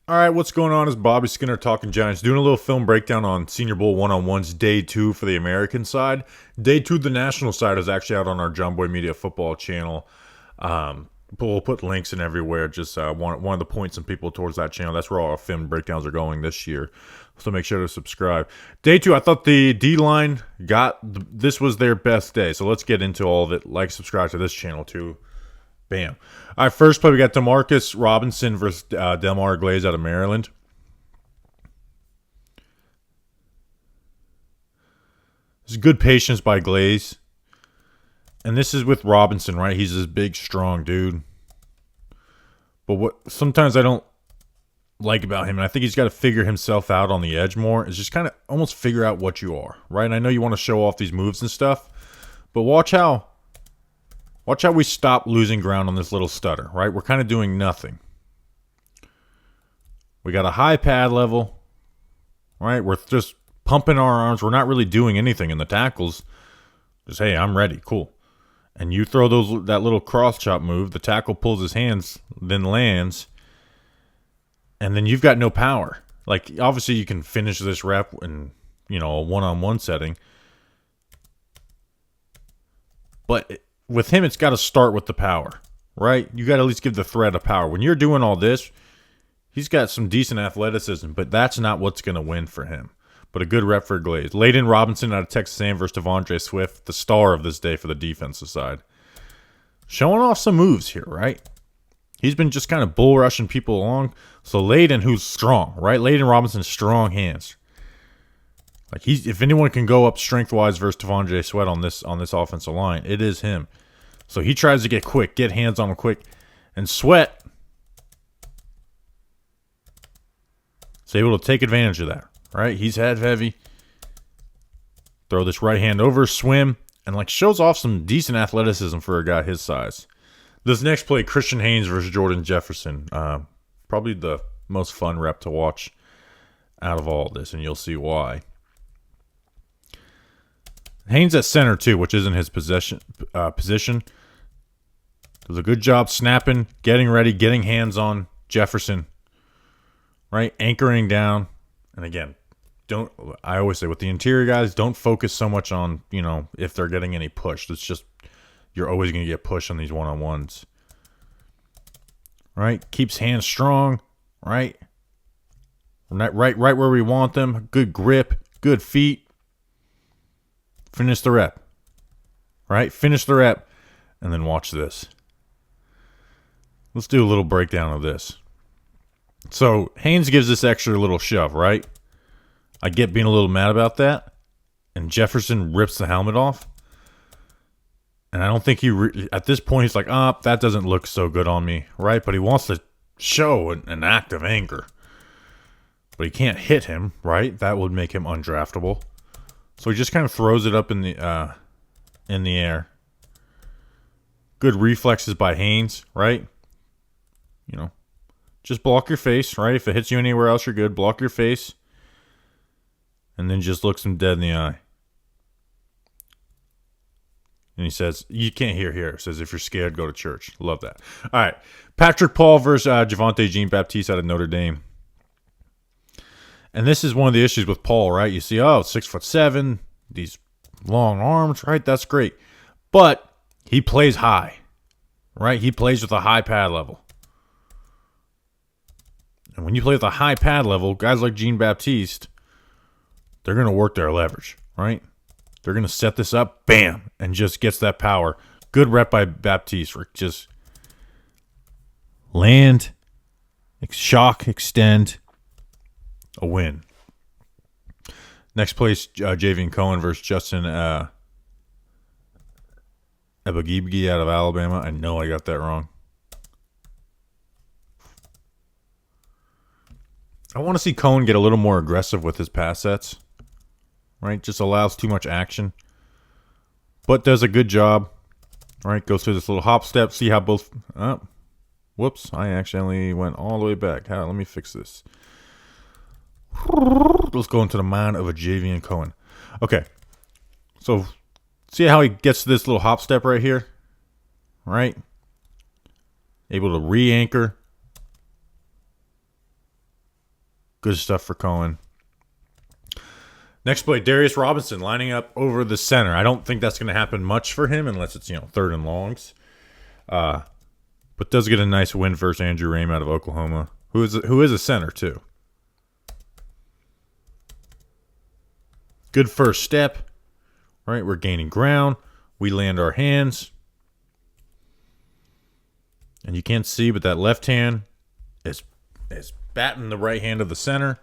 All right, what's going on? Is Bobby Skinner talking Giants, doing a little film breakdown on Senior Bowl one-on-ones, day 2 for the American side. Day 2, the national side, is actually out on our John Boy Media football channel. But we'll put links in everywhere. Just one of the points some people towards that channel. That's where all our film breakdowns are going this year. So make sure to subscribe. Day 2, I thought the D-line this was their best day. So let's get into all of it. Like, subscribe to this channel too. Bam. All right, first play, we got Demarcus Robinson versus Delmar Glaze out of Maryland. This is good patience by Glaze. And this is with Robinson, right? He's this big, strong dude. But what sometimes I don't like about him, and I think he's got to figure himself out on the edge more, is just kind of almost figure out what you are, right? And I know you want to show off these moves and stuff, but watch how we stop losing ground on this little stutter, right? We're kind of doing nothing. We got a high pad level, right? We're just pumping our arms. We're not really doing anything in the tackles. Just, hey, I'm ready. Cool. And you throw that little cross chop move. The tackle pulls his hands, then lands. And then you've got no power. Like, obviously you can finish this rep in, a one-on-one setting. But with him, it's got to start with the power, right? You got to at least give the threat of power. When you're doing all this, he's got some decent athleticism, but that's not what's going to win for him. But a good rep for Glaze. Layden Robinson out of Texas A&M versus Devondre Swift, the star of this day for the defensive side. Showing off some moves here, right? He's been just kind of bull rushing people along. So Layden, who's strong, right? Layden Robinson's strong hands. Like, if anyone can go up strength-wise versus Devondre Sweat on this offensive line, it is him. So he tries to get quick, get hands on him quick. And Sweat is able to take advantage of that, right? He's head heavy. Throw this right hand over, swim, and shows off some decent athleticism for a guy his size. This next play, Christian Haynes versus Jordan Jefferson. Probably the most fun rep to watch out of all this, and you'll see why. Haynes at center too, which isn't his position. Does a good job snapping, getting ready, getting hands on Jefferson, right? Anchoring down. And again, I always say with the interior guys, don't focus so much on, if they're getting any push. It's just, you're always going to get pushed on these one-on-ones. Right? Keeps hands strong, right? Right where we want them. Good grip, good feet. Finish the rep. Right? Finish the rep. And then watch this. Let's do a little breakdown of this. So, Haynes gives this extra little shove, right? I get being a little mad about that. And Jefferson rips the helmet off. And I don't think at this point, he's like, that doesn't look so good on me, right? But he wants to show an act of anger. But he can't hit him, right? That would make him undraftable. So he just kind of throws it up in the air. Good reflexes by Haynes, right? Just block your face, right? If it hits you anywhere else, you're good. Block your face. And then just looks him dead in the eye. And he says, you can't hear here. It says, if you're scared, go to church. Love that. All right. Patrick Paul versus Javonte Jean-Baptiste out of Notre Dame. And this is one of the issues with Paul, right? You see, 6'7", these long arms, right? That's great. But he plays high, right? He plays with a high pad level. And when you play with a high pad level, guys like Jean-Baptiste, they're going to work their leverage, right? They're going to set this up, bam, and just gets that power. Good rep by Baptiste. Just land, shock, extend, a win. Next place, Javian Cohen versus Justin Egee out of Alabama. I know I got that wrong. I want to see Cohen get a little more aggressive with his pass sets. Right? Just allows too much action. But does a good job. Right? Goes through this little hop step. See how both... whoops. I accidentally went all the way back. Let me fix this. Let's go into the mind of a Javian Cohen. Okay. So, see how he gets to this little hop step right here? Right? Able to re-anchor. Good stuff for Cohen. Next play, Darius Robinson lining up over the center. I don't think that's going to happen much for him unless it's, third and longs. But does get a nice win versus Andrew Rame out of Oklahoma, who is a center too. Good first step. Right, we're gaining ground. We land our hands. And you can't see, but that left hand is batting the right hand of the center.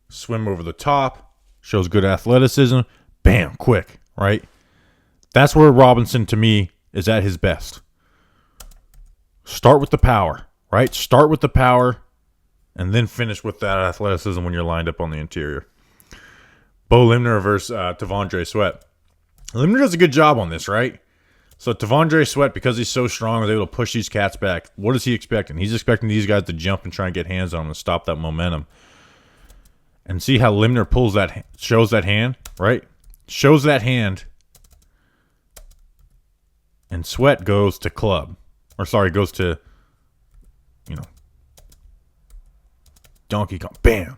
Swim over the top. Shows good athleticism. Bam, quick, right? That's where Robinson, to me, is at his best. Start with the power, right? Start with the power, and then finish with that athleticism when you're lined up on the interior. Bo Limar versus T'Vondre Sweat. Limar does a good job on this, right? So T'Vondre Sweat, because he's so strong, is able to push these cats back. What is he expecting? He's expecting these guys to jump and try and get hands on him and stop that momentum. And see how Limar pulls that, shows that hand, right? Shows that hand. And Sweat goes to club. Goes to, Donkey Kong. Bam.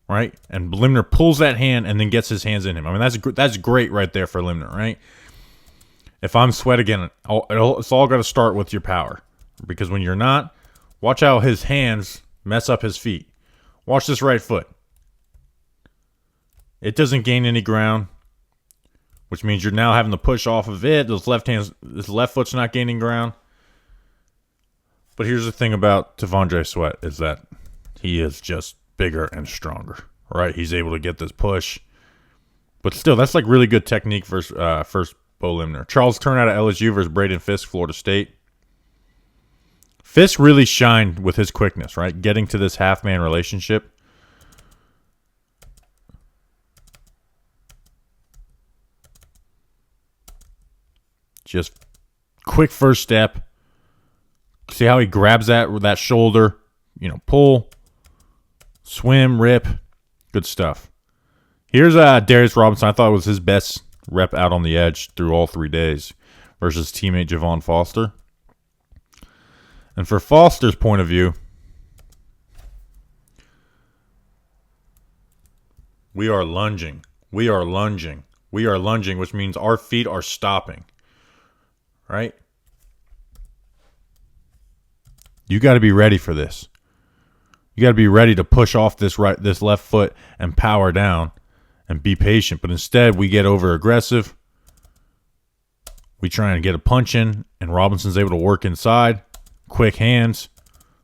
Right? And Limar pulls that hand and then gets his hands in him. I mean, that's great right there for Limar, right? If I'm Sweat again, it's all got to start with your power. Because when you're not, watch how his hands mess up his feet. Watch this right foot. It doesn't gain any ground, which means you're now having to push off of it. This left foot's not gaining ground. But here's the thing about T'Vondre Sweat is that he is just bigger and stronger, right? He's able to get this push. But still, that's like really good technique versus Bo Limar. Charles Turner out of LSU versus Braden Fisk, Florida State. Fisk really shined with his quickness, right? Getting to this half-man relationship. Just quick first step. See how he grabs that shoulder. Pull, swim, rip. Good stuff. Here's Darius Robinson. I thought it was his best rep out on the edge through all 3 days versus teammate Javon Foster. And for Foster's point of view, we are lunging. We are lunging. We are lunging, which means our feet are stopping. Right? You got to be ready for this. You got to be ready to push off this left foot and power down and be patient. But instead, we get over aggressive. We try and get a punch in, and Robinson's able to work inside. Quick hands.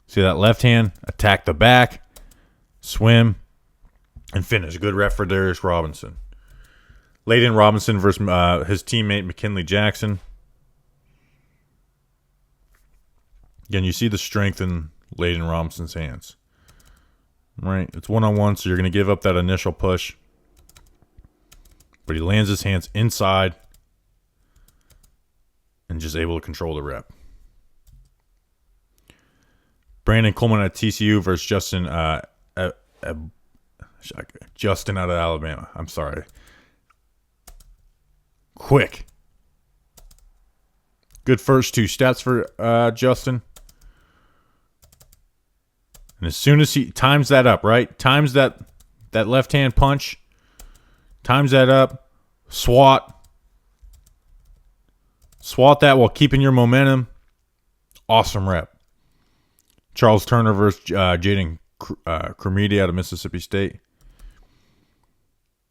See that left hand? Attack the back. Swim. And finish. Good rep for Darius Robinson. Layden Robinson versus his teammate McKinley Jackson. Again, you see the strength in Layden Robinson's hands. Right? It's one-on-one, so you're going to give up that initial push. But he lands his hands inside and just able to control the rep. Brandon Coleman at TCU versus Justin out of Alabama. I'm sorry. Quick. Good first 2 steps for Justin. And as soon as he times that up, right? Times that left-hand punch. Times that up. Swat. Swat that while keeping your momentum. Awesome rep. Charles Turner versus Jaden Cremedi out of Mississippi State.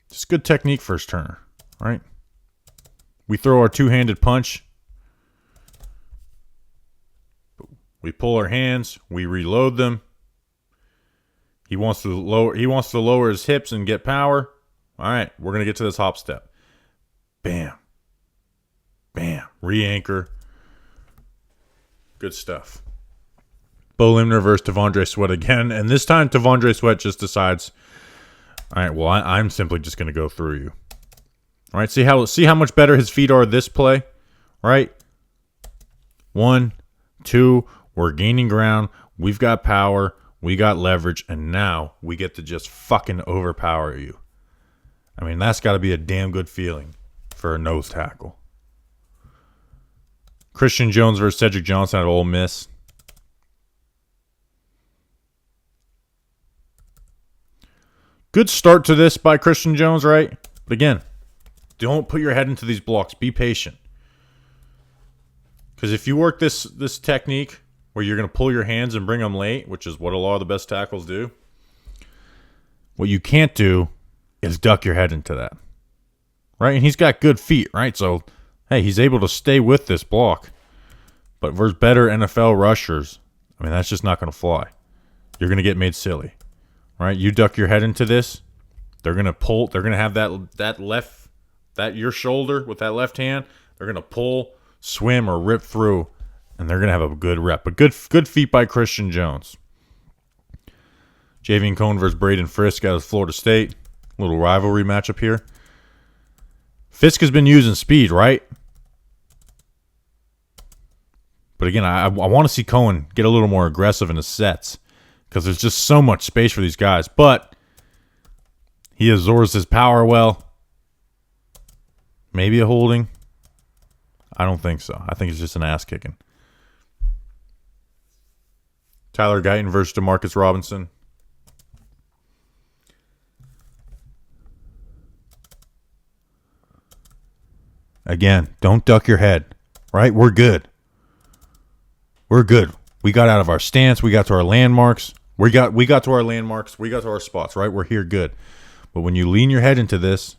Just good technique first Turner, right? We throw our 2-handed punch. We pull our hands. We reload them. He wants to lower his hips and get power. All right, we're going to get to this hop step. Bam. Bam. Re-anchor. Good stuff. Bo Limar versus T'Vondre Sweat again. And this time, T'Vondre Sweat just decides, all right, well, I'm simply just going to go through you. All right, see how much better his feet are this play? Right? 1, 2, we're gaining ground. We've got power. We got leverage. And now we get to just fucking overpower you. I mean, that's got to be a damn good feeling for a nose tackle. Christian Jones versus Cedric Johnson at Ole Miss. Good start to this by Christian Jones, right? But again, don't put your head into these blocks. Be patient. Because if you work this technique where you're going to pull your hands and bring them late, which is what a lot of the best tackles do, what you can't do is duck your head into that. Right? And he's got good feet, right? So, hey, he's able to stay with this block. But versus better NFL rushers, I mean, that's just not going to fly. You're going to get made silly. Right? You duck your head into this, they're going to pull, they're going to have your shoulder with that left hand, they're going to pull, swim, or rip through, and they're going to have a good rep. But good feet by Christian Jones. Javian Cohen versus Braden Fisk out of Florida State. Little rivalry matchup here. Fisk has been using speed, right? But again, I want to see Cohen get a little more aggressive in his sets because there's just so much space for these guys. But he absorbs his power well. Maybe a holding. I don't think so. I think it's just an ass kicking. Tyler Guyton versus Demarcus Robinson. Again, don't duck your head, right? We're good. We're good. We got out of our stance. We got to our landmarks. We got to our landmarks. We got to our spots, right? We're here good. But when you lean your head into this,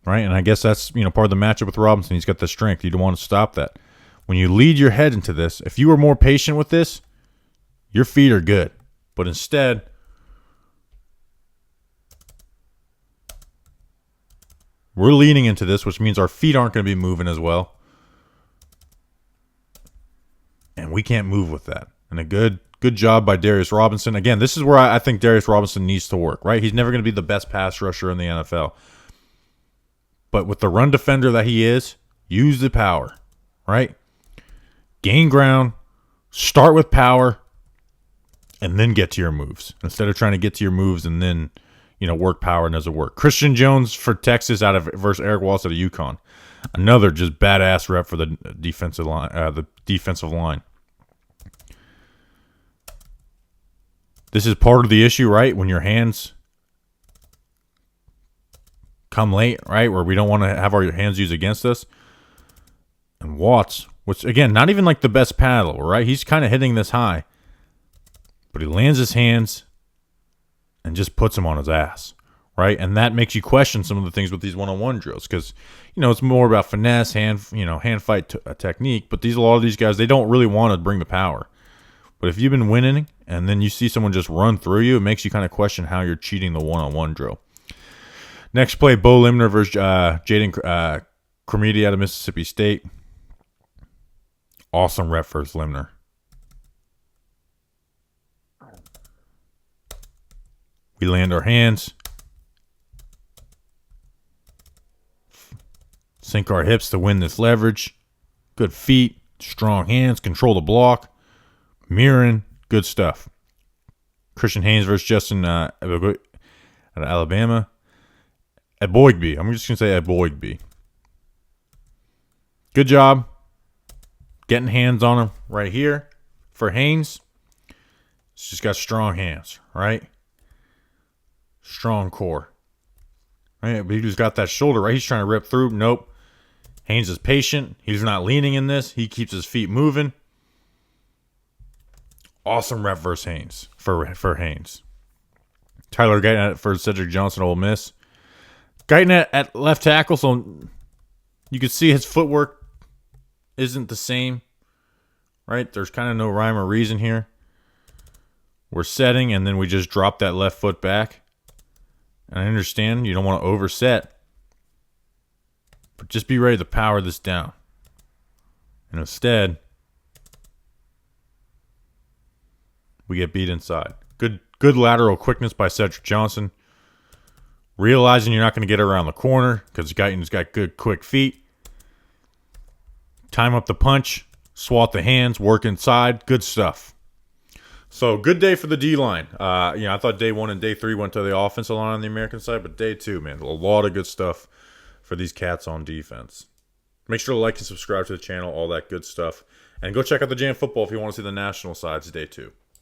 right? And I guess that's, part of the matchup with Robinson. He's got the strength. You don't want to stop that. When you lead your head into this, if you were more patient with this, your feet are good. But instead, we're leaning into this, which means our feet aren't going to be moving as well. And we can't move with that. And a good job by Darius Robinson. Again, this is where I think Darius Robinson needs to work, right? He's never going to be the best pass rusher in the NFL. But with the run defender that he is, use the power, right? Gain ground, start with power, and then get to your moves. Instead of trying to get to your moves and then, work power and doesn't work. Christian Jones for Texas versus Eric Wallace out of UConn. Another just badass rep for the defensive line. This is part of the issue, right? When your hands come late, right? Where we don't want to have our hands used against us. And Watts, which again, not even like the best paddle, right? He's kind of hitting this high. But he lands his hands and just puts him on his ass, right? And that makes you question some of the things with these one-on-one drills because, it's more about finesse, hand fight technique. But a lot of these guys, they don't really want to bring the power. But if you've been winning and then you see someone just run through you, it makes you kind of question how you're cheating the one-on-one drill. Next play, Bo Limner versus Jaden Cremedi out of Mississippi State. Awesome rep versus Limner. We land our hands. Sink our hips to win this leverage. Good feet, strong hands, control the block. Mirroring, good stuff. Christian Haynes versus Justin out of Alabama. Eboigbe. I'm just going to say Eboigbe. Good job getting hands on him right here. For Haynes, he's just got strong hands, right? Strong core. Right? But he just got that shoulder, right? He's trying to rip through. Nope. Haynes is patient. He's not leaning in this. He keeps his feet moving. Awesome rep versus Haynes. For Haynes. Tyler Guyton for Cedric Johnson, Ole Miss. Guyton at left tackle, so you can see his footwork isn't the same. Right? There's kind of no rhyme or reason here. We're setting, and then we just drop that left foot back. And I understand you don't want to overset. But just be ready to power this down. And instead, we get beat inside. Good lateral quickness by Cedric Johnson. Realizing you're not going to get around the corner because Guyton's got good quick feet. Time up the punch. Swat the hands. Work inside. Good stuff. So, good day for the D-line. I thought day 1 and day 3 went to the offensive line on the American side, but day 2, man, a lot of good stuff for these cats on defense. Make sure to like and subscribe to the channel, all that good stuff. And go check out the Jam Football if you want to see the national sides day 2.